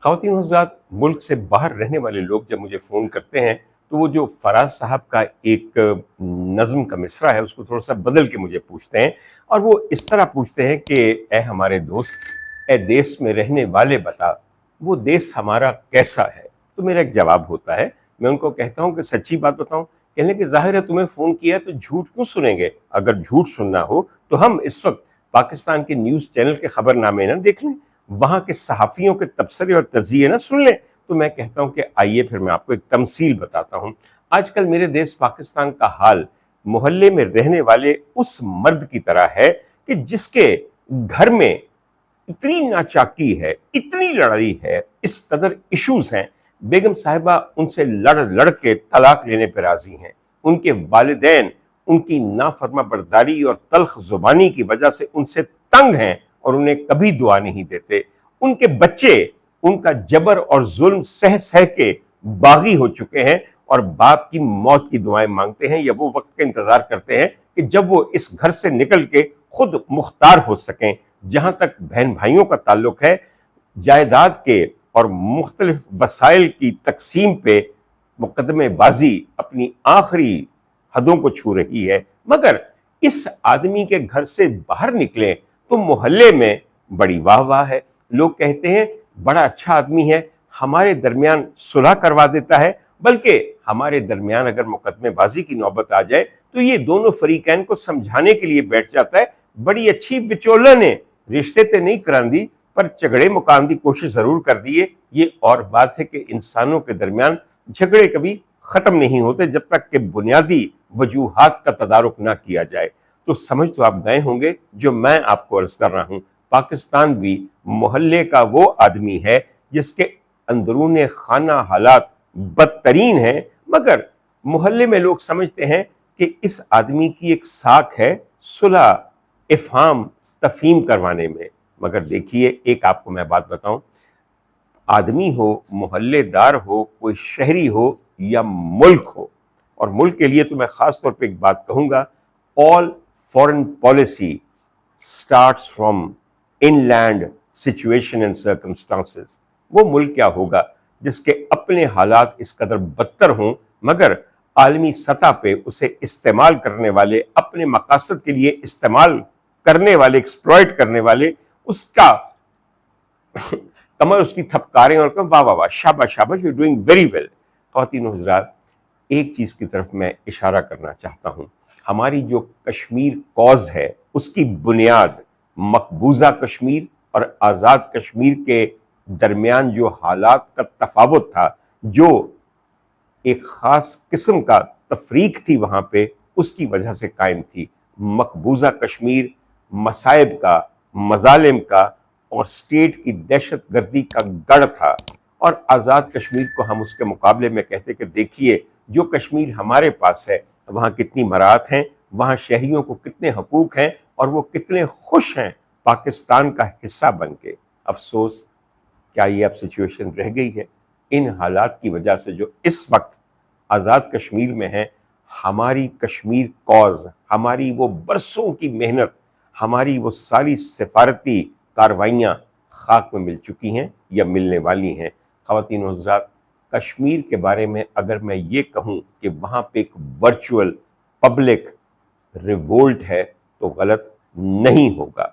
خواتین و حضرات، ملک سے باہر رہنے والے لوگ جب مجھے فون کرتے ہیں تو وہ جو فراز صاحب کا ایک نظم کا مصرع ہے اس کو تھوڑا سا بدل کے مجھے پوچھتے ہیں، اور وہ اس طرح پوچھتے ہیں کہ اے ہمارے دوست، اے دیس میں رہنے والے بتا وہ دیس ہمارا کیسا ہے۔ تو میرا ایک جواب ہوتا ہے، میں ان کو کہتا ہوں کہ سچی بات بتاؤں، کہنے کہ ظاہر ہے تمہیں فون کیا تو جھوٹ کیوں سنیں گے؟ اگر جھوٹ سننا ہو تو ہم اس وقت پاکستان کے نیوز چینل کے خبر نامے نہ دیکھ لیں، وہاں کے صحافیوں کے تبصرے اور تجزیے نہ سن لیں۔ تو میں کہتا ہوں کہ آئیے پھر میں آپ کو ایک تمثیل بتاتا ہوں۔ آج کل میرے دیس پاکستان کا حال محلے میں رہنے والے اس مرد کی طرح ہے کہ جس کے گھر میں اتنی ناچاکی ہے، اتنی لڑائی ہے، اس قدر ایشوز ہیں، بیگم صاحبہ ان سے لڑ کے طلاق لینے پہ راضی ہیں۔ ان کے والدین ان کی نافرما برداری اور تلخ زبانی کی وجہ سے ان سے تنگ ہیں اور انہیں کبھی دعا نہیں دیتے۔ ان کے بچے ان کا جبر اور ظلم سہ کے باغی ہو چکے ہیں اور باپ کی موت کی دعائیں مانگتے ہیں یا وہ وقت کا انتظار کرتے ہیں کہ جب وہ اس گھر سے نکل کے خود مختار ہو سکیں۔ جہاں تک بہن بھائیوں کا تعلق ہے، جائیداد کے اور مختلف وسائل کی تقسیم پہ مقدمے بازی اپنی آخری حدوں کو چھو رہی ہے، مگر اس آدمی کے گھر سے باہر نکلیں تو محلے میں بڑی واہ واہ ہے۔ لوگ کہتے ہیں بڑا اچھا آدمی ہے، ہمارے درمیان صلح کروا دیتا ہے، بلکہ ہمارے درمیان اگر مقدمے بازی کی نوبت آ جائے تو یہ دونوں فریقین کو سمجھانے کے لیے بیٹھ جاتا ہے۔ بڑی اچھی وچولہ نے رشتے تے نہیں کران دی پر جھگڑے مقام دی کوشش ضرور کر دیے۔ یہ اور بات ہے کہ انسانوں کے درمیان جھگڑے کبھی ختم نہیں ہوتے جب تک کہ بنیادی وجوہات کا تدارک نہ کیا جائے۔ تو سمجھ تو آپ گئے ہوں گے جو میں آپ کو عرض کر رہا ہوں، پاکستان بھی محلے کا وہ آدمی ہے جس کے اندرون خانہ حالات بدترین ہیں، مگر محلے میں لوگ سمجھتے ہیں کہ اس آدمی کی ایک ساکھ ہے صلح افہام تفہیم کروانے میں۔ مگر دیکھیے، ایک آپ کو میں بات بتاؤں، آدمی ہو، محلے دار ہو، کوئی شہری ہو یا ملک ہو، اور ملک کے لیے تو میں خاص طور پہ ایک بات کہوں گا، all foreign policy starts from inland situation and circumstances۔ وہ ملک کیا ہوگا جس کے اپنے حالات اس قدر بدتر ہوں مگر عالمی سطح پہ اسے استعمال کرنے والے، اپنے مقاصد کے لیے استعمال کرنے والے، ایکسپلوئٹ کرنے والے اس کا کمر اس کی تھپکاریں اور کہ واہ واہ واہ، شاباش شاباش، یو ڈوئنگ ویری ویل۔ خواتین و حضرات، ایک چیز کی طرف میں اشارہ کرنا چاہتا ہوں، ہماری جو کشمیر کاز ہے اس کی بنیاد مقبوضہ کشمیر اور آزاد کشمیر کے درمیان جو حالات کا تفاوت تھا، جو ایک خاص قسم کا تفریق تھی وہاں پہ، اس کی وجہ سے قائم تھی۔ مقبوضہ کشمیر مصائب کا، مظالم کا اور اسٹیٹ کی دہشت گردی کا گڑھ تھا، اور آزاد کشمیر کو ہم اس کے مقابلے میں کہتے کہ دیکھیے جو کشمیر ہمارے پاس ہے وہاں کتنی مراعات ہیں، وہاں شہریوں کو کتنے حقوق ہیں اور وہ کتنے خوش ہیں پاکستان کا حصہ بن کے۔ افسوس، کیا یہ اب سچویشن رہ گئی ہے؟ ان حالات کی وجہ سے جو اس وقت آزاد کشمیر میں ہیں، ہماری کشمیر کاز، ہماری وہ برسوں کی محنت، ہماری وہ ساری سفارتی کاروائیاں خاک میں مل چکی ہیں یا ملنے والی ہیں۔ خواتین و حضرات، کشمیر کے بارے میں اگر میں یہ کہوں کہ وہاں پہ ایک ورچوئل پبلک ریوولٹ ہے تو غلط نہیں ہوگا۔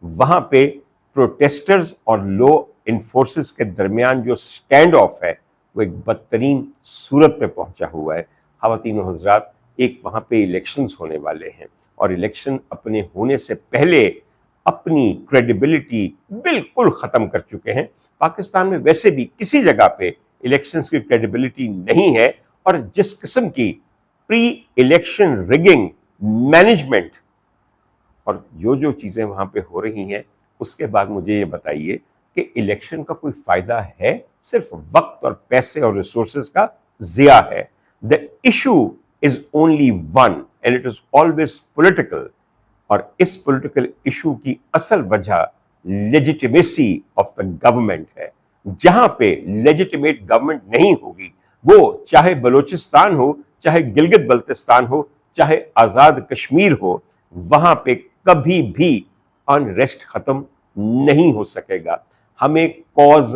وہاں پہ پروٹیسٹرز اور لو انفورسز کے درمیان جو سٹینڈ آف ہے وہ ایک بدترین صورت پہ پہنچا ہوا ہے۔ خواتین و حضرات، ایک وہاں پہ الیکشنز ہونے والے ہیں اور الیکشن اپنے ہونے سے پہلے اپنی کریڈیبلٹی بالکل ختم کر چکے ہیں۔ پاکستان میں ویسے بھی کسی جگہ پہ الیکشنز کی کریڈیبلٹی نہیں ہے، اور جس قسم کی پری الیکشن ریگنگ، مینجمنٹ اور جو چیزیں وہاں پہ ہو رہی ہیں، اس کے بعد مجھے یہ بتائیے کہ الیکشن کا کوئی فائدہ ہے؟ صرف وقت اور پیسے اور ریسورسز کا ضیاع ہے۔ The issue is only one and it is always political، اور اس پولیٹیکل ایشو کی اصل وجہ لیجیٹیمیسی آف دا گورنمنٹ ہے۔ جہاں پہ لیجیٹیمیٹ گورنمنٹ نہیں ہوگی، وہ چاہے بلوچستان ہو، چاہے گلگت بلتستان ہو، چاہے آزاد کشمیر ہو، وہاں پہ کبھی بھی انریسٹ ختم نہیں ہو سکے گا۔ ہمیں کاز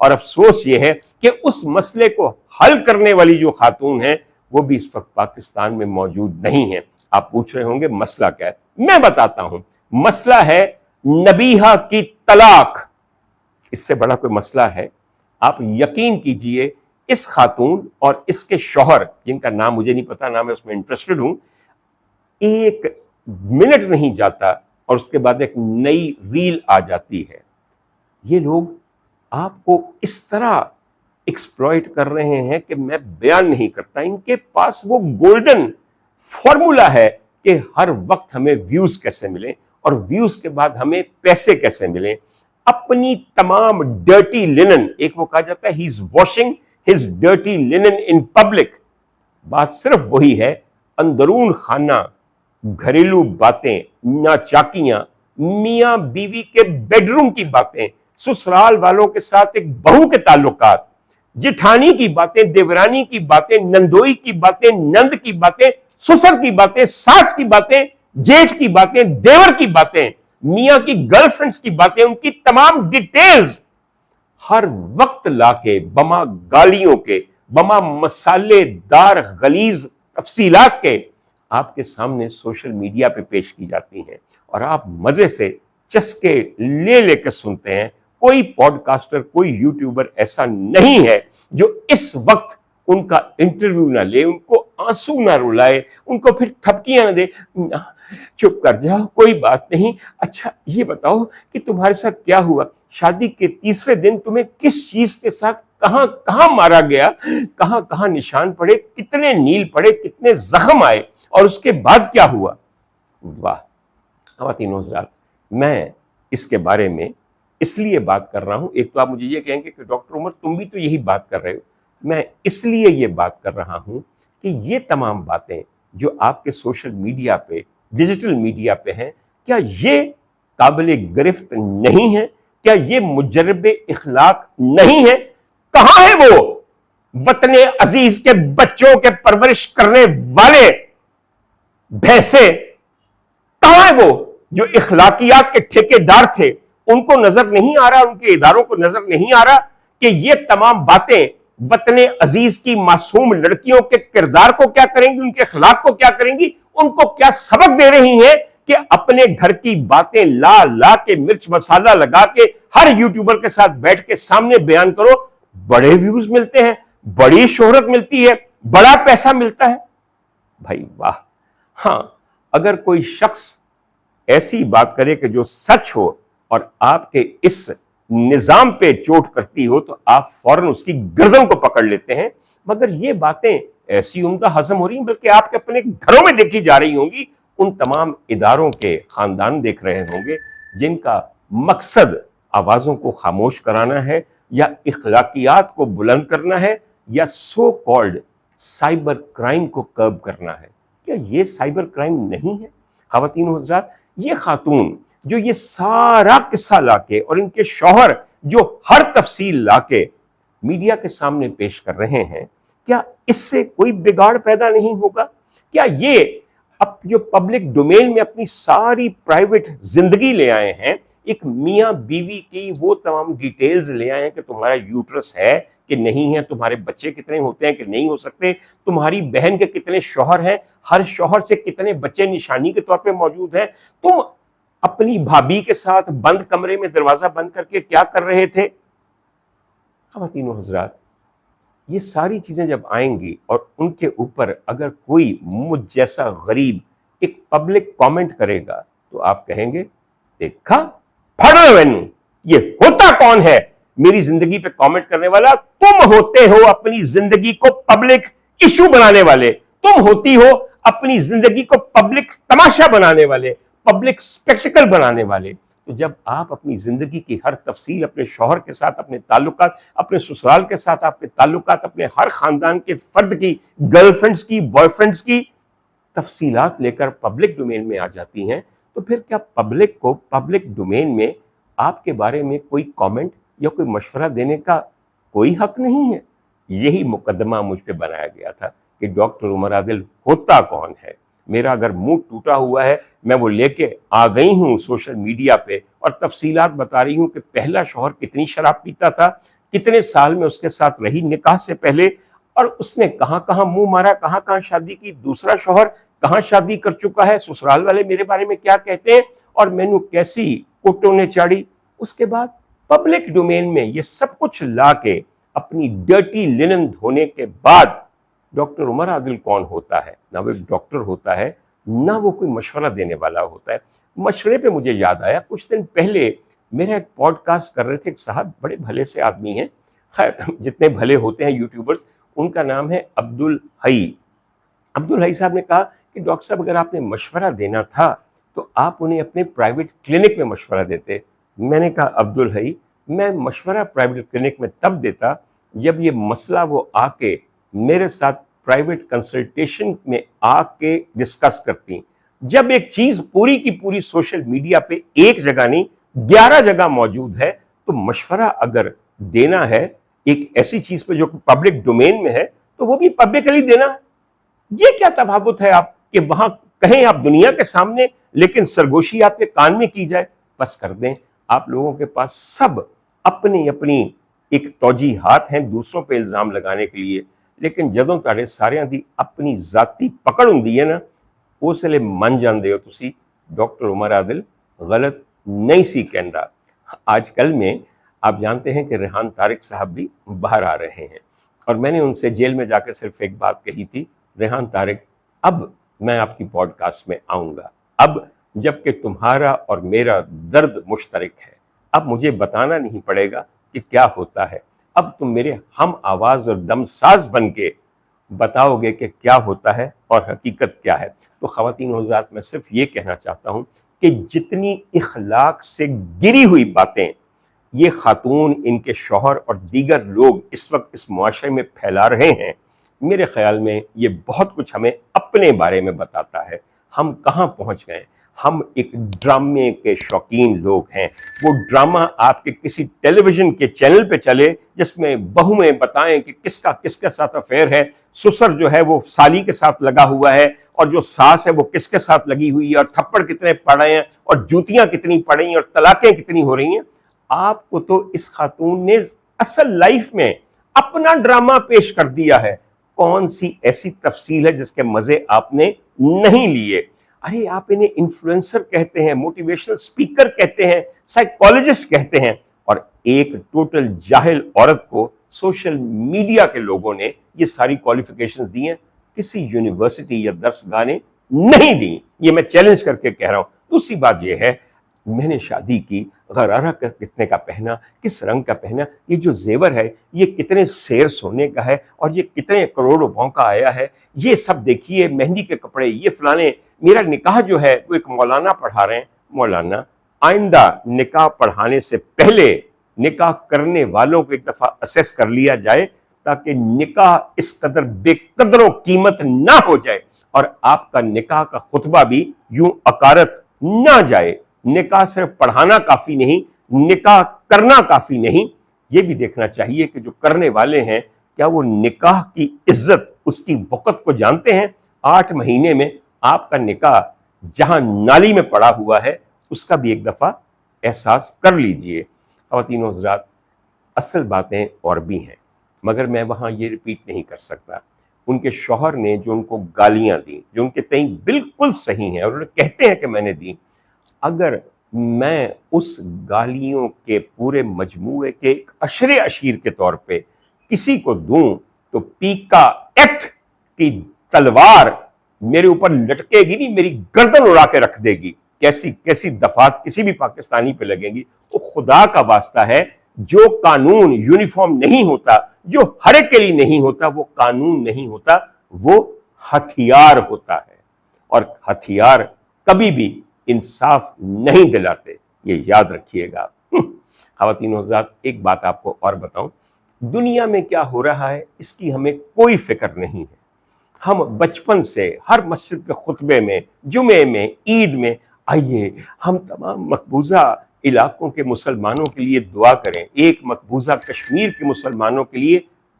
اور افسوس یہ ہے کہ اس مسئلے کو حل کرنے والی جو خاتون ہیں وہ بھی اس وقت پاکستان میں موجود نہیں ہیں۔ آپ پوچھ رہے ہوں گے مسئلہ کیا ہے؟ میں بتاتا ہوں۔ مسئلہ ہے نبیہہ کی طلاق۔ اس سے بڑا کوئی مسئلہ ہے؟ آپ یقین کیجئے اس خاتون اور اس کے شوہر، جن کا نام مجھے نہیں پتا، نہ میں اس میں انٹرسٹڈ ہوں، ایک منٹ نہیں جاتا اور اس کے بعد ایک نئی ریل آ جاتی ہے۔ یہ لوگ آپ کو اس طرح ایکسپلائٹ کر رہے ہیں کہ میں بیان نہیں کرتا۔ ان کے پاس وہ گولڈن فارمولا ہے کہ ہر وقت ہمیں ویوز کیسے ملیں اور ویوز کے بعد ہمیں پیسے کیسے ملیں۔ اپنی تمام ڈرٹی لنن، ایک وہ کہا جاتا ہے he is washing his dirty linen in public, بات صرف وہی ہے۔ اندرون خانہ گھریلو باتیں، ناچاکیاں، میاں بیوی کے بیڈ روم کی باتیں، سسرال والوں کے ساتھ ایک بہو کے تعلقات، جٹھانی کی باتیں، دیورانی کی باتیں، نندوئی کی باتیں، نند کی باتیں، سسر کی باتیں، ساس کی باتیں، جیٹھ کی باتیں، دیور کی باتیں، میاں کی گرل فرینڈز کی باتیں، ان کی تمام ڈیٹیلز ہر وقت لا کے بما گالیوں کے، بما مسالے دار غلیظ تفصیلات کے آپ کے سامنے سوشل میڈیا پہ پیش کی جاتی ہیں، اور آپ مزے سے چسکے لے لے کے سنتے ہیں۔ کوئی پوڈ کاسٹر، کوئی یوٹیوبر ایسا نہیں ہے جو اس وقت ان کا انٹرویو نہ لے، ان کو آنسو نہ رلائے، ان کو پھر تھپکیاں نہ دے، چپ کر جاؤ، کوئی بات نہیں، اچھا یہ بتاؤ کہ تمہارے ساتھ کیا ہوا، شادی کے تیسرے دن تمہیں کس چیز کے ساتھ کہاں کہاں مارا گیا، کہاں کہاں نشان پڑے، کتنے نیل پڑے، کتنے زخم آئے، اور اس کے بعد کیا ہوا۔ واہ خواتین و حضرات، میں اس کے بارے میں اس لیے بات کر رہا ہوں، ایک تو آپ مجھے یہ کہیں گے کہ ڈاکٹر عمر تم بھی تو یہی بات کر رہے ہو، میں اس لیے یہ بات کر رہا ہوں کہ یہ تمام باتیں جو آپ کے سوشل میڈیا پہ، ڈیجیٹل میڈیا پہ ہیں، کیا یہ قابل گرفت نہیں ہے؟ کیا یہ مجرب اخلاق نہیں ہے؟ کہاں ہے وہ وطن عزیز کے بچوں کے پرورش کرنے والے بھینسے؟ کہاں ہے وہ جو اخلاقیات کے ٹھیکیدار تھے؟ ان کو نظر نہیں آ رہا، ان کے اداروں کو نظر نہیں آ رہا کہ یہ تمام باتیں وطن عزیز کی معصوم لڑکیوں کے کردار کو کیا کریں گی، ان کے اخلاق کو کیا کریں گی، ان کو کیا سبق دے رہی ہیں کہ اپنے گھر کی باتیں لا لا کے مرچ مسالہ لگا کے ہر یوٹیوبر کے ساتھ بیٹھ کے سامنے بیان کرو، بڑے ویوز ملتے ہیں، بڑی شہرت ملتی ہے، بڑا پیسہ ملتا ہے۔ بھائی واہ! ہاں، اگر کوئی شخص ایسی بات کرے کہ جو سچ ہو اور آپ کے اس نظام پہ چوٹ کرتی ہو تو آپ فوراً اس کی گردن کو پکڑ لیتے ہیں، مگر یہ باتیں ایسی عمدہ ہضم ہو رہی ہیں بلکہ آپ کے اپنے گھروں میں دیکھی جا رہی ہوں گی۔ ان تمام اداروں کے خاندان دیکھ رہے ہوں گے جن کا مقصد آوازوں کو خاموش کرانا ہے، یا اخلاقیات کو بلند کرنا ہے، یا سو کالڈ سائبر کرائم کو کرب کرنا ہے۔ کیا یہ سائبر کرائم نہیں ہے؟ خواتین و حضرات، یہ خاتون جو یہ سارا قصہ لا کے اور ان کے شوہر جو ہر تفصیل لا کے میڈیا کے سامنے پیش کر رہے ہیں، کیا اس سے کوئی بگاڑ پیدا نہیں ہوگا؟ کیا یہ اب جو پبلک ڈومین میں اپنی ساری پرائیویٹ زندگی لے آئے ہیں، ایک میاں بیوی کی وہ تمام ڈیٹیلز لے آئے ہیں کہ تمہارا یوٹرس ہے کہ نہیں ہے، تمہارے بچے کتنے ہوتے ہیں کہ نہیں ہو سکتے، تمہاری بہن کے کتنے شوہر ہیں، ہر شوہر سے کتنے بچے نشانی کے طور پہ موجود ہیں، تم اپنی بھابھی کے ساتھ بند کمرے میں دروازہ بند کر کے کیا کر رہے تھے؟ خواتین و حضرات، یہ ساری چیزیں جب آئیں گی اور ان کے اوپر اگر کوئی مجھ جیسا غریب ایک پبلک کامنٹ کرے گا تو آپ کہیں گے دیکھا پھڑ مینوں، یہ ہوتا کون ہے میری زندگی پہ کامنٹ کرنے والا؟ تم ہوتے ہو اپنی زندگی کو پبلک ایشو بنانے والے، تم ہوتی ہو اپنی زندگی کو پبلک تماشا بنانے والے، پبلک سپیکٹیکل بنانے والے۔ تو جب آپ اپنی زندگی کی ہر تفصیل اپنے شوہر کے ساتھ، اپنے تعلقات، اپنے سسرال کے ساتھ آپ کے تعلقات، اپنے ہر خاندان کے فرد کی، گرل فرینڈز کی، بوائے فرینڈز کی تفصیلات لے کر پبلک ڈومین میں آ جاتی ہیں، تو پھر کیا پبلک کو پبلک ڈومین میں آپ کے بارے میں کوئی کامنٹ یا کوئی مشورہ دینے کا کوئی حق نہیں ہے؟ یہی مقدمہ مجھ پہ بنایا گیا تھا کہ ڈاکٹر عمر عادل ہوتا کون ہے۔ میرا اگر منہ ٹوٹا ہوا ہے، میں وہ لے کے آ گئی ہوں سوشل میڈیا پہ اور تفصیلات بتا رہی ہوں کہ پہلا شوہر کتنی شراب پیتا تھا، کتنے سال میں اس کے ساتھ رہی نکاح سے پہلے, اور اس نے کہاں کہاں منہ مارا, کہاں کہاں شادی کی, دوسرا شوہر کہاں شادی کر چکا ہے, سسرال والے میرے بارے میں کیا کہتے ہیں, اور مینو کیسی کوٹوں نے چاڑی. اس کے بعد پبلک ڈومین میں یہ سب کچھ لا کے اپنی ڈرٹی لنن دھونے کے بعد ڈاکٹر عمر عادل کون ہوتا ہے؟ نہ وہ ایک ڈاکٹر ہوتا ہے, نہ وہ کوئی مشورہ دینے والا ہوتا ہے. مشورے پہ مجھے یاد آیا, کچھ دن پہلے میرا ایک پوڈ کاسٹ کر رہے تھے ایک صاحب, بڑے بھلے سے آدمی ہیں, خیر جتنے بھلے ہوتے ہیں یوٹیوبرز, ان کا نام ہے عبدالحی. عبدالحی صاحب نے کہا کہ ڈاکٹر صاحب اگر آپ نے مشورہ دینا تھا تو آپ انہیں اپنے پرائیویٹ کلینک میں مشورہ دیتے. میں نے کہا عبدالحی, میں مشورہ پرائیویٹ کلینک میں تب دیتا جب یہ مسئلہ وہ آ کے میرے ساتھ پرائیویٹ کنسلٹیشن میں آ کے ڈسکس کرتی. جب ایک چیز پوری کی پوری سوشل میڈیا پہ ایک جگہ نہیں 11 جگہ موجود ہے, تو مشورہ اگر دینا ہے ایک ایسی چیز پہ جو پبلک ڈومین میں ہے تو وہ بھی پبلکلی دینا ہے. یہ کیا تفاوت ہے آپ کہ وہاں کہیں آپ دنیا کے سامنے, لیکن سرگوشی آپ کے کان میں کی جائے؟ بس کر دیں. آپ لوگوں کے پاس سب اپنی اپنی ایک توجیحات ہیں دوسروں پہ الزام لگانے کے لیے, لیکن جدوں تاڑے سارے دی اپنی ذاتی پکڑ ہوندی ہے نا, اس لیے من جاندے ہو تسی ڈاکٹر عمر عادل غلط نہیں سی کہندا. آج کل میں آپ جانتے ہیں کہ ریحان طارق صاحب بھی باہر آ رہے ہیں, اور میں نے ان سے جیل میں جا کے صرف ایک بات کہی تھی, ریحان طارق اب میں آپ کی پوڈ کاسٹ میں آؤں گا, اب جب کہ تمہارا اور میرا درد مشترک ہے, اب مجھے بتانا نہیں پڑے گا کہ کیا ہوتا ہے, اب تم میرے ہم آواز اور دم ساز بن کے بتاؤ گے کہ کیا ہوتا ہے اور حقیقت کیا ہے. تو خواتین و حضرات, میں صرف یہ کہنا چاہتا ہوں کہ جتنی اخلاق سے گری ہوئی باتیں یہ خاتون, ان کے شوہر اور دیگر لوگ اس وقت اس معاشرے میں پھیلا رہے ہیں, میرے خیال میں یہ بہت کچھ ہمیں اپنے بارے میں بتاتا ہے. ہم کہاں پہنچ گئے؟ ہم ایک ڈرامے کے شوقین لوگ ہیں. وہ ڈرامہ آپ کے کسی ٹیلی ویژن کے چینل پہ چلے جس میں بہویں بتائیں کہ کس کا کس کے ساتھ افیئر ہے, سسر جو ہے وہ سالی کے ساتھ لگا ہوا ہے, اور جو ساس ہے وہ کس کے ساتھ لگی ہوئی ہے, اور تھپڑ کتنے پڑ رہے ہیں, اور جوتیاں کتنی پڑ رہی ہیں, اور طلاقیں کتنی ہو رہی ہیں. آپ کو تو اس خاتون نے اصل لائف میں اپنا ڈرامہ پیش کر دیا ہے. کون سی ایسی تفصیل ہے جس کے مزے آپ نے نہیں لیے؟ ارے آپ انہیں انفلوئنسر کہتے ہیں, موٹیویشنل سپیکر کہتے ہیں, سائیکالوجسٹ کہتے ہیں, اور ایک ٹوٹل جاہل عورت کو سوشل میڈیا کے لوگوں نے یہ ساری کوالیفیکیشنز دی ہیں. کسی یونیورسٹی یا درسگاہ نے نہیں دی. یہ میں چیلنج کر کے کہہ رہا ہوں. دوسری بات یہ ہے, میں نے شادی کی, غرارہ کتنے کا پہنا, کس رنگ کا پہنا, یہ جو زیور ہے یہ کتنے سیر سونے کا ہے, اور یہ کتنے کروڑ روپوں کا آیا ہے, یہ سب دیکھیے, مہندی کے کپڑے, یہ فلانے. میرا نکاح جو ہے وہ ایک مولانا پڑھا رہے ہیں. مولانا, آئندہ نکاح پڑھانے سے پہلے نکاح کرنے والوں کو ایک دفعہ اسیس کر لیا جائے, تاکہ نکاح اس قدر بے قدر و قیمت نہ ہو جائے, اور آپ کا نکاح کا خطبہ بھی یوں عکارت نہ جائے. نکاح صرف پڑھانا کافی نہیں, نکاح کرنا کافی نہیں, یہ بھی دیکھنا چاہیے کہ جو کرنے والے ہیں کیا وہ نکاح کی عزت, اس کی وقت کو جانتے ہیں. 8 مہینے میں آپ کا نکاح جہاں نالی میں پڑا ہوا ہے اس کا بھی ایک دفعہ احساس کر لیجئے. خواتین و حضرات, اصل باتیں اور بھی ہیں, مگر میں وہاں یہ ریپیٹ نہیں کر سکتا. ان کے شوہر نے جو ان کو گالیاں دیں, جو ان کے تئیں بالکل صحیح ہیں, اور انہوں نے کہتے ہیں کہ میں نے دی, اگر میں اس گالیوں کے پورے مجموعے کے ایک عشر اشیر کے طور پہ کسی کو دوں تو پیکا ایکٹ کی تلوار میرے اوپر لٹکے گی نہیں, میری گردن اڑا کے رکھ دے گی. کیسی کیسی دفعات کسی بھی پاکستانی پہ لگیں گی. وہ خدا کا واسطہ ہے, جو قانون یونیفارم نہیں ہوتا, جو ہر ایک کے لیے نہیں ہوتا, وہ قانون نہیں ہوتا, وہ ہتھیار ہوتا ہے, اور ہتھیار کبھی بھی انصاف نہیں دلاتے. یہ یاد رکھیے گا. خواتین و حضرات, ایک بات آپ کو اور بتاؤں, دنیا میں کیا ہو رہا ہے اس کی ہمیں کوئی فکر نہیں ہے. ہم بچپن سے ہر مسجد کے خطبے میں, جمعے میں, عید میں, آئیے ہم تمام مقبوضہ علاقوں کے مسلمانوں کے لیے دعا کریں. ایک مقبوضہ کشمیر کے مسلمانوں کے لیے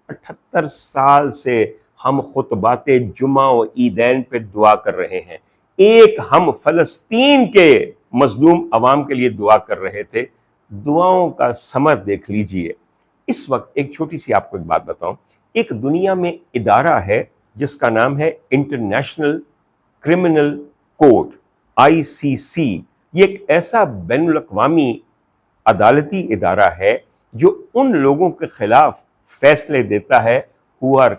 78 سال سے ہم خطبات جمعہ و عیدین پہ دعا کر رہے ہیں. ایک ہم فلسطین کے مظلوم عوام کے لیے دعا کر رہے تھے. دعاؤں کا ثمر دیکھ لیجئے. اس وقت ایک چھوٹی سی آپ کو ایک بات بتاؤں، ایک دنیا میں ادارہ ہے جس کا نام ہے انٹرنیشنل کرمنل کورٹ، ICC۔ یہ ایک ایسا بین الاقوامی عدالتی ادارہ ہے جو ان لوگوں کے خلاف فیصلے دیتا ہے who are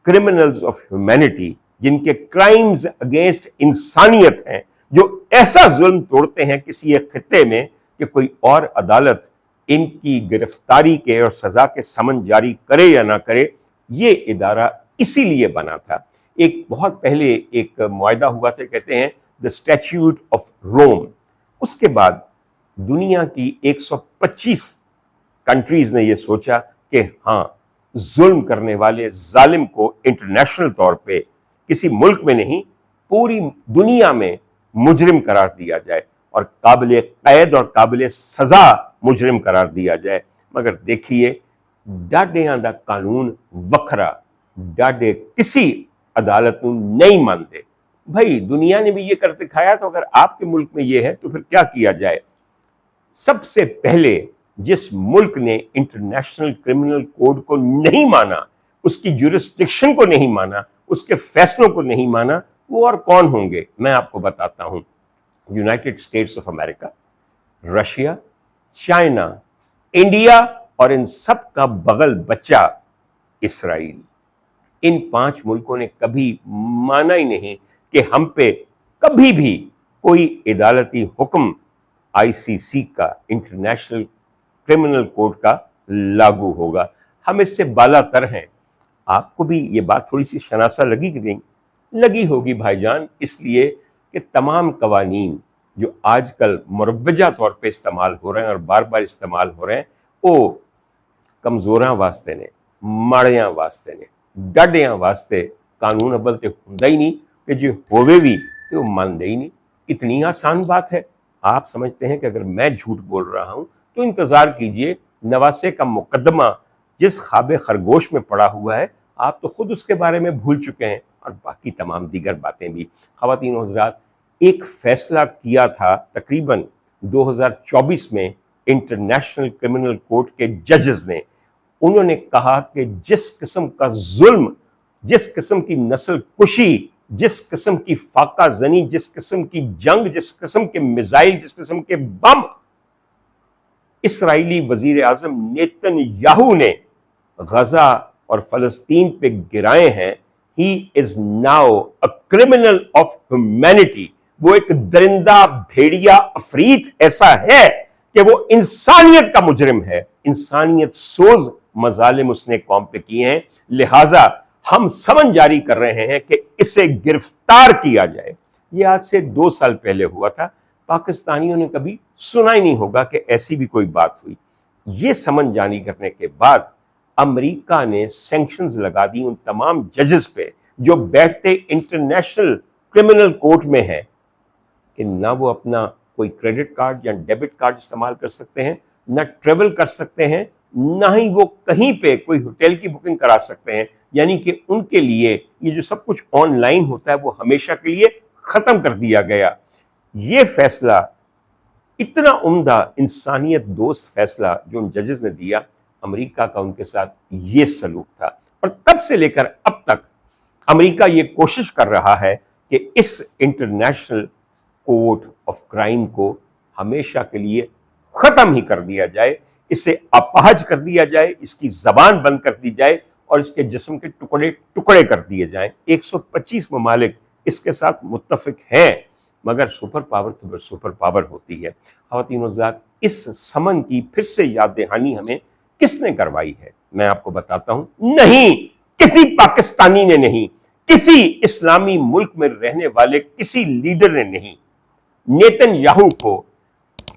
criminals of humanity، جن کے کرائمز اگینسٹ انسانیت ہیں، جو ایسا ظلم توڑتے ہیں کسی ایک خطے میں کہ کوئی اور عدالت ان کی گرفتاری کے اور سزا کے سمن جاری کرے یا نہ کرے۔ یہ ادارہ اسی لیے بنا تھا۔ ایک بہت پہلے ایک معاہدہ ہوا تھا، کہتے ہیں دا اسٹیچیوٹ آف روم۔ اس کے بعد دنیا کی 125 کنٹریز نے یہ سوچا کہ ہاں، ظلم کرنے والے ظالم کو انٹرنیشنل طور پہ کسی ملک میں نہیں، پوری دنیا میں مجرم قرار دیا جائے اور قابل قید اور قابل سزا مجرم قرار دیا جائے۔ مگر دیکھیے، ڈاڈیاں دا قانون وکھرا، ڈاڈے کسی عدالت نوں نہیں مانتے۔ بھائی دنیا نے بھی یہ کر دکھایا، تو اگر آپ کے ملک میں یہ ہے تو پھر کیا کیا جائے؟ سب سے پہلے جس ملک نے انٹرنیشنل کرمنل کوڈ کو نہیں مانا، اس کی جورسڈکشن کو نہیں مانا، اس کے فیصلوں کو نہیں مانا، وہ اور کون ہوں گے؟ میں آپ کو بتاتا ہوں۔ United States of America, Russia, China, India اور ان سب کا بغل بچہ اسرائیل۔ ان 5 ملکوں نے کبھی مانا ہی نہیں کہ ہم پہ کبھی بھی کوئی عدالتی حکم ICC کا، انٹرنیشنل کرمنل کورٹ کا لاگو ہوگا۔ ہم اس سے بالا تر ہیں۔ آپ کو بھی یہ بات تھوڑی سی شناسا لگی کہ نہیں؟ لگی ہوگی بھائی جان، اس لیے کہ تمام قوانین جو آج کل مروجہ طور پہ استعمال ہو رہے ہیں اور بار بار استعمال ہو رہے ہیں، وہ کمزوراں واسطے نے، ماڑیاں واسطے نے، ڈاڈیاں واسطے قانون اول تے ہوندا ہی نہیں، کہ جو ہوئے بھی تو وہ مانتے ہی نہیں۔ اتنی آسان بات ہے۔ آپ سمجھتے ہیں کہ اگر میں جھوٹ بول رہا ہوں تو انتظار کیجئے، نواسے کا مقدمہ جس خواب خرگوش میں پڑا ہوا ہے، آپ تو خود اس کے بارے میں بھول چکے ہیں، اور باقی تمام دیگر باتیں بھی۔ خواتین و حضرات، ایک فیصلہ کیا تھا تقریباً 2024 میں انٹرنیشنل کرمنل کورٹ کے ججز نے۔ انہوں نے کہا کہ جس قسم کا ظلم، جس قسم کی نسل کشی، جس قسم کی فاقہ زنی، جس قسم کی جنگ، جس قسم کے میزائل، جس قسم کے بم اسرائیلی وزیر اعظم نیتن یاہو نے غزہ اور فلسطین پہ گرائے ہیں، he is now a criminal of humanity۔ وہ ایک درندہ بھیڑیا افریت ایسا ہے کہ وہ انسانیت کا مجرم ہے۔ انسانیت سوز مظالم اس نے قوم پہ کیے ہیں، لہٰذا ہم سمن جاری کر رہے ہیں کہ اسے گرفتار کیا جائے۔ یہ آج سے 2 سال پہلے ہوا تھا۔ پاکستانیوں نے کبھی سنا ہی نہیں ہوگا کہ ایسی بھی کوئی بات ہوئی۔ یہ سمن جاری کرنے کے بعد امریکہ نے سینکشنز لگا دی ان تمام ججز پہ جو بیٹھتے انٹرنیشنل کرمنل کورٹ میں ہیں، کہ نہ وہ اپنا کوئی کریڈٹ کارڈ یا ڈیبٹ کارڈ استعمال کر سکتے ہیں، نہ ٹریول کر سکتے ہیں، نہ ہی وہ کہیں پہ کوئی ہوٹل کی بکنگ کرا سکتے ہیں۔ یعنی کہ ان کے لیے یہ جو سب کچھ آن لائن ہوتا ہے وہ ہمیشہ کے لیے ختم کر دیا گیا۔ یہ فیصلہ اتنا عمدہ انسانیت دوست فیصلہ جو ان ججز نے دیا، امریکہ کا ان کے ساتھ یہ سلوک تھا، اور تب سے لے کر اب تک امریکہ یہ کوشش کر رہا ہے کہ اس انٹرنیشنل کورٹ آف کرائم کو ہمیشہ کے لیے ختم ہی کر دیا جائے، اسے اپاہج کر دیا جائے، اس کی زبان بند کر دی جائے اور اس کے جسم کے ٹکڑے ٹکڑے کر دیے جائیں۔ 125 ممالک اس کے ساتھ متفق ہیں، مگر سپر پاور تو پھر سپر پاور ہوتی ہے۔ خواتین و حضرات، اس سمن کی پھر سے یاد دہانی ہمیں کس نے کروائی ہے؟ میں آپ کو بتاتا ہوں، نہیں، کسی پاکستانی نے نہیں، کسی اسلامی ملک میں رہنے والے کسی لیڈر نے نہیں۔ نیتن یاہو کو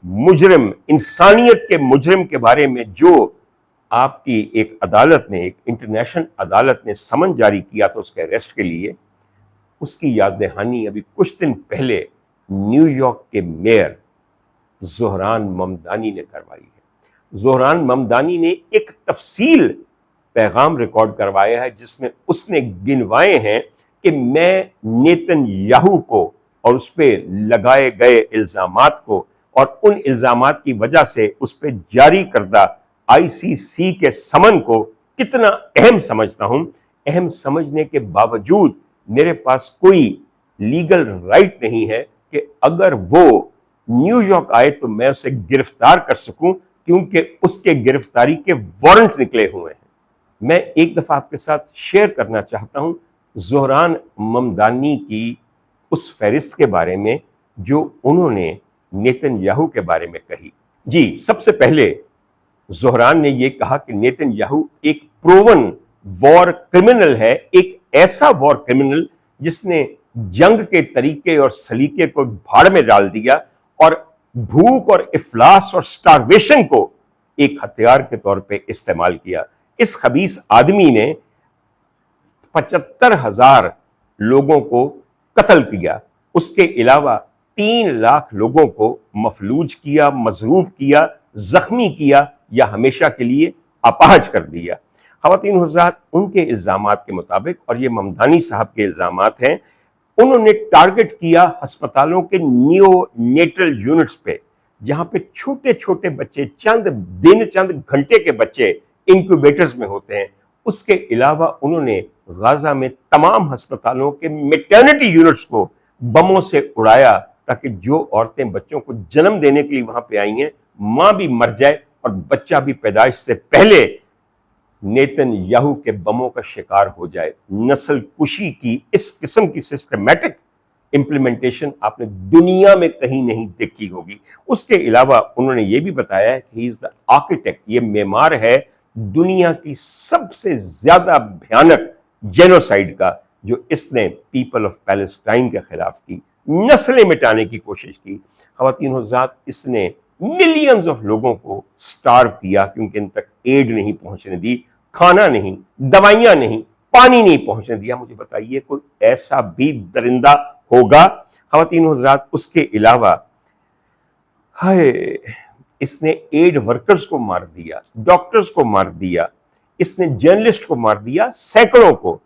مجرم، انسانیت کے مجرم کے بارے میں جو آپ کی ایک عدالت نے، ایک انٹرنیشنل عدالت نے سمن جاری کیا تھا اس کے اریسٹ کے لیے، اس کی یاد دہانی ابھی کچھ دن پہلے نیو یارک کے میئر زہران ممدانی نے کروائی ہے۔ زہران ممدانی نے ایک تفصیل پیغام ریکارڈ کروایا ہے جس میں اس نے گنوائے ہیں کہ میں نیتن یاہو کو اور اس پہ لگائے گئے الزامات کو اور ان الزامات کی وجہ سے اس پہ جاری کردہ ICC کے سمن کو کتنا اہم سمجھتا ہوں، اہم سمجھنے کے باوجود میرے پاس کوئی لیگل رائٹ نہیں ہے کہ اگر وہ نیو یارک آئے تو میں اسے گرفتار کر سکوں، کیونکہ اس کے گرفتاری کے وارنٹ نکلے ہوئے ہیں۔ میں ایک دفعہ آپ کے ساتھ شیئر کرنا چاہتا ہوں زہران ممدانی کی اس فہرست کے بارے میں جو انہوں نے نیتن یاہو کے بارے میں کہی۔ جی، سب سے پہلے زہران نے یہ کہا کہ نیتن یاہو ایک پروون وار کرمنل ہے، ایک ایسا وار کرمنل جس نے جنگ کے طریقے اور سلیقے کو بھاڑ میں ڈال دیا اور بھوک اور افلاس اور سٹارویشن کو ایک ہتھیار کے طور پہ استعمال کیا۔ اس خبیث آدمی نے 75,000 لوگوں کو قتل کیا، اس کے علاوہ 3 لاکھ لوگوں کو مفلوج کیا، مضروب کیا، زخمی کیا یا ہمیشہ کے لیے اپاہج کر دیا۔ خواتین و حضرات، ان کے الزامات کے مطابق، اور یہ ممدانی صاحب کے الزامات ہیں، انہوں نے ٹارگٹ کیا ہسپتالوں کے نیو نیٹل یونٹس پہ، جہاں پہ چھوٹے چھوٹے بچے، چند دن چند گھنٹے کے بچے انکیوبیٹرز میں ہوتے ہیں۔ اس کے علاوہ انہوں نے غزہ میں تمام ہسپتالوں کے میٹرنٹی یونٹس کو بموں سے اڑایا تاکہ جو عورتیں بچوں کو جنم دینے کے لیے وہاں پہ آئی ہیں ماں بھی مر جائے اور بچہ بھی پیدائش سے پہلے نیتن یاہو کے بموں کا شکار ہو جائے۔ نسل کشی کی اس قسم کی سسٹمیٹک امپلیمنٹیشن آپ نے دنیا میں کہیں نہیں دیکھی ہوگی۔ اس کے علاوہ انہوں نے یہ بھی بتایا ہے کہ ہی از دا آرکیٹیکٹ، یہ معمار ہے دنیا کی سب سے زیادہ بھیانک جینوسائیڈ کا، جو اس نے پیپل آف پیلسٹائن کے خلاف کی، نسلیں مٹانے کی کوشش کی۔ خواتین و حضرات، اس نے ملینز آف لوگوں کو سٹارو کیا کیونکہ ان تک ایڈ نہیں پہنچنے دی، کھانا نہیں، دوائیاں نہیں، پانی نہیں پہنچنے دیا۔ مجھے بتائیے کوئی ایسا بھی درندہ ہوگا؟ خواتین و حضرات، اس کے علاوہ اس نے ایڈ ورکرز کو مار دیا، ڈاکٹرز کو مار دیا، اس نے جرنلسٹ کو مار دیا، سینکڑوں کو۔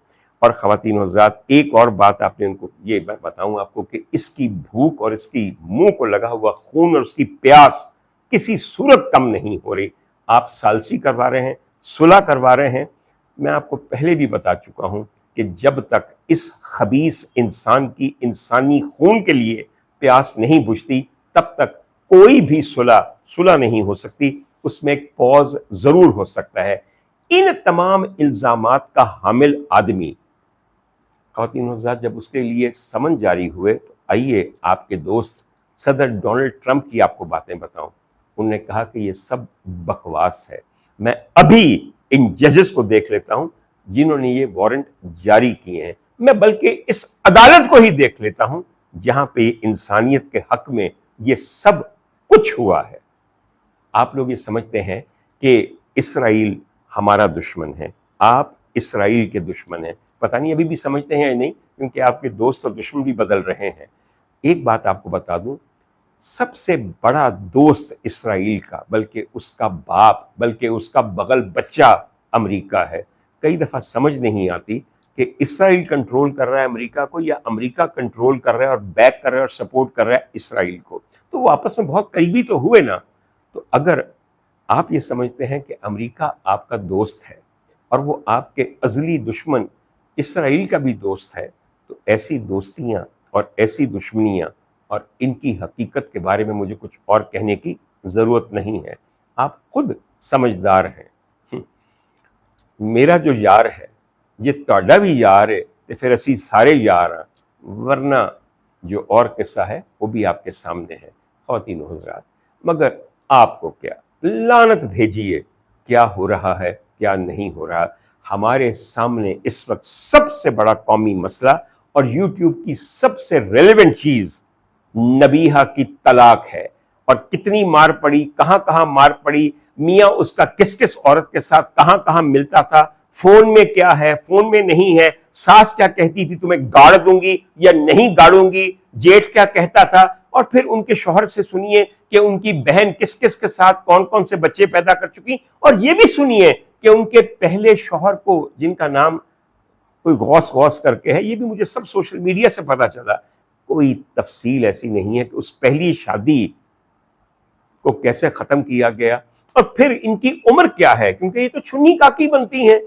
اور خواتین و حضرات، ایک اور بات آپ نے ان کو یہ میں بتاؤں آپ کو کہ اس کی بھوک اور اس کی منہ کو لگا ہوا خون اور اس کی پیاس کسی صورت کم نہیں ہو رہی۔ آپ ثالثی کروا رہے ہیں، صلح کروا رہے ہیں۔ میں آپ کو پہلے بھی بتا چکا ہوں کہ جب تک اس خبیث انسان کی انسانی خون کے لیے پیاس نہیں بجھتی تب تک کوئی بھی صلح نہیں ہو سکتی۔ اس میں ایک پوز ضرور ہو سکتا ہے۔ ان تمام الزامات کا حامل آدمی، خواتین و حضرات، جب اس کے لیے سمن جاری ہوئے تو آئیے آپ کے دوست صدر ڈونلڈ ٹرمپ کی آپ کو باتیں بتاؤں۔ انہوں نے کہا کہ یہ سب بکواس ہے۔ میں ابھی ان ججز کو دیکھ لیتا ہوں جنہوں نے یہ وارنٹ جاری کیے ہیں، میں بلکہ اس عدالت کو ہی دیکھ لیتا ہوں جہاں پہ انسانیت کے حق میں یہ سب کچھ ہوا ہے۔ آپ لوگ یہ سمجھتے ہیں کہ اسرائیل ہمارا دشمن ہے، آپ اسرائیل کے دشمن ہیں، پتہ نہیں ابھی بھی سمجھتے ہیں یا نہیں، کیونکہ آپ کے دوست اور دشمن بھی بدل رہے ہیں۔ ایک بات آپ کو بتا دوں، سب سے بڑا دوست اسرائیل کا، بلکہ اس کا باپ، بلکہ اس کا بغل بچہ امریکہ ہے۔ کئی دفعہ سمجھ نہیں آتی کہ اسرائیل کنٹرول کر رہا ہے امریکہ کو یا امریکہ کنٹرول کر رہا ہے اور بیک کر رہا ہے اور سپورٹ کر رہا ہے اسرائیل کو۔ تو وہ آپس میں بہت قریبی تو ہوئے نا۔ تو اگر آپ یہ سمجھتے ہیں کہ امریکہ آپ کا دوست ہے اور وہ آپ کے ازلی دشمن اسرائیل کا بھی دوست ہے، تو ایسی دوستیاں اور ایسی دشمنیاں اور ان کی حقیقت کے بارے میں مجھے کچھ اور کہنے کی ضرورت نہیں ہے۔ آپ خود سمجھدار ہیں۔ میرا جو یار ہے یہ تہاڈا بھی یار ہے تے پھر اسی سارے یار ہیں، ورنہ جو اور قصہ ہے وہ بھی آپ کے سامنے ہے۔ خواتین و حضرات، مگر آپ کو کیا، لعنت بھیجیے، کیا ہو رہا ہے کیا نہیں ہو رہا۔ ہمارے سامنے اس وقت سب سے بڑا قومی مسئلہ اور یوٹیوب کی سب سے ریلیونٹ چیز نبیہہ کی طلاق ہے۔ اور کتنی مار پڑی، کہاں کہاں مار پڑی، میاں اس کا کس کس عورت کے ساتھ کہاں کہاں ملتا تھا، فون میں کیا ہے، فون میں نہیں ہے، ساس کیا کہتی تھی تمہیں گاڑ دوں گی یا نہیں گاڑوں گی، جیٹھ کیا کہتا تھا، اور پھر ان کے شوہر سے سنیے کہ ان کی بہن کس کس کے ساتھ کون کون سے بچے پیدا کر چکی، اور یہ بھی سنیے کہ ان کے پہلے شوہر کو، جن کا نام کوئی غوث کر کے ہے، یہ بھی مجھے سب سوشل میڈیا سے پتا چلا۔ کوئی تفصیل ایسی نہیں ہے کہ اس پہلی شادی کو کیسے ختم کیا گیا، اور پھر ان کی عمر کیا ہے، کیونکہ یہ تو چھنی کاکی بنتی ہیں.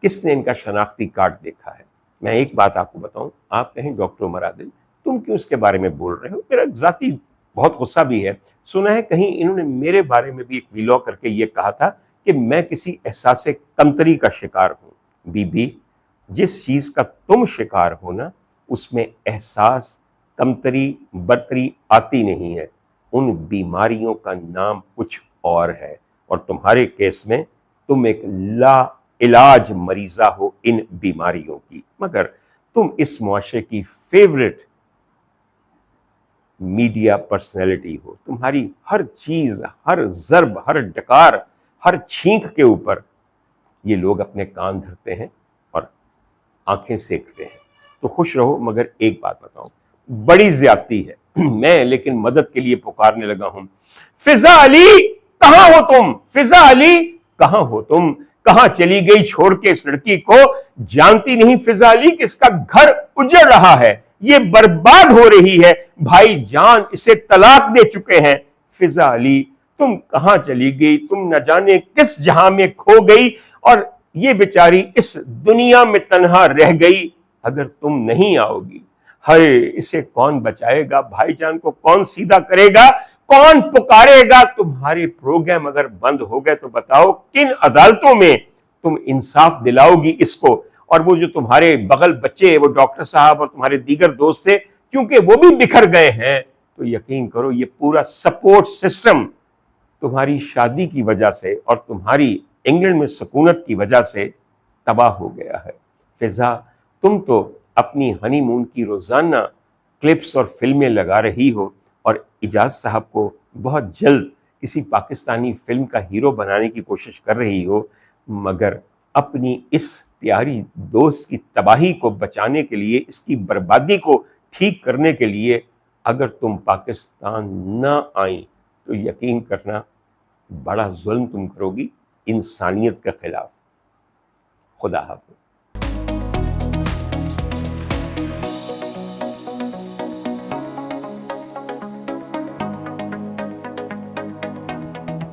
کس نے ان کا شناختی کارڈ دیکھا ہے؟ میں ایک بات آپ کو بتاؤں، آپ کہیں ڈاکٹر عمر عادل تم کیوں اس کے بارے میں بول رہے ہو؟ میرا ذاتی بہت غصہ بھی ہے. سنا ہے کہیں انہوں نے میرے بارے میں بھی ایک ویلاگ کر کے یہ کہا تھا کہ میں کسی احساس کمتری کا شکار ہوں. بی بی، جس چیز کا تم شکار ہو نا، اس میں احساس کمتری برتری آتی نہیں ہے. ان بیماریوں کا نام کچھ اور ہے، اور تمہارے کیس میں تم ایک لا علاج مریضہ ہو ان بیماریوں کی، مگر تم اس معاشرے کی فیورٹ میڈیا پرسنالٹی ہو. تمہاری ہر چیز، ہر ضرب، ہر ڈکار، ہر چھینک کے اوپر یہ لوگ اپنے کان دھرتے ہیں اور آنکھیں سیکھتے ہیں. تو خوش رہو، مگر ایک بات بتاؤں، بڑی زیادتی ہے. میں لیکن مدد کے لیے پکارنے لگا ہوں. فضا علی کہاں ہو تم؟ فضا علی کہاں ہو تم؟ کہاں چلی گئی چھوڑ کے اس لڑکی کو؟ جانتی نہیں فضا علی کہ اس کا گھر اجڑ رہا ہے، یہ برباد ہو رہی ہے، بھائی جان اسے طلاق دے چکے ہیں. فضا علی تم کہاں چلی گئی؟ تم نہ جانے کس جہاں میں کھو گئی، اور یہ بیچاری اس دنیا میں تنہا رہ گئی. اگر تم نہیں آؤ گی، ہائے اسے کون بچائے گا؟ بھائی جان کو کون سیدھا کرے گا؟ کون پکارے گا؟ تمہارے پروگرام اگر بند ہو گئے تو بتاؤ کن عدالتوں میں تم انصاف دلاؤ گی اس کو؟ اور وہ جو تمہارے بغل بچے، وہ ڈاکٹر صاحب اور تمہارے دیگر دوست تھے، کیونکہ وہ بھی بکھر گئے ہیں، تو یقین کرو یہ پورا سپورٹ سسٹم تمہاری شادی کی وجہ سے اور تمہاری انگلینڈ میں سکونت کی وجہ سے تباہ ہو گیا ہے. فضا تم تو اپنی ہنی مون کی روزانہ کلپس اور فلمیں لگا رہی ہو، اور اجاز صاحب کو بہت جلد کسی پاکستانی فلم کا ہیرو بنانے کی کوشش کر رہی ہو، مگر اپنی اس پیاری دوست کی تباہی کو بچانے کے لیے، اس کی بربادی کو ٹھیک کرنے کے لیے اگر تم پاکستان نہ آئیں تو یقین کرنا بڑا ظلم تم کرو گی انسانیت کے خلاف. خدا حافظ.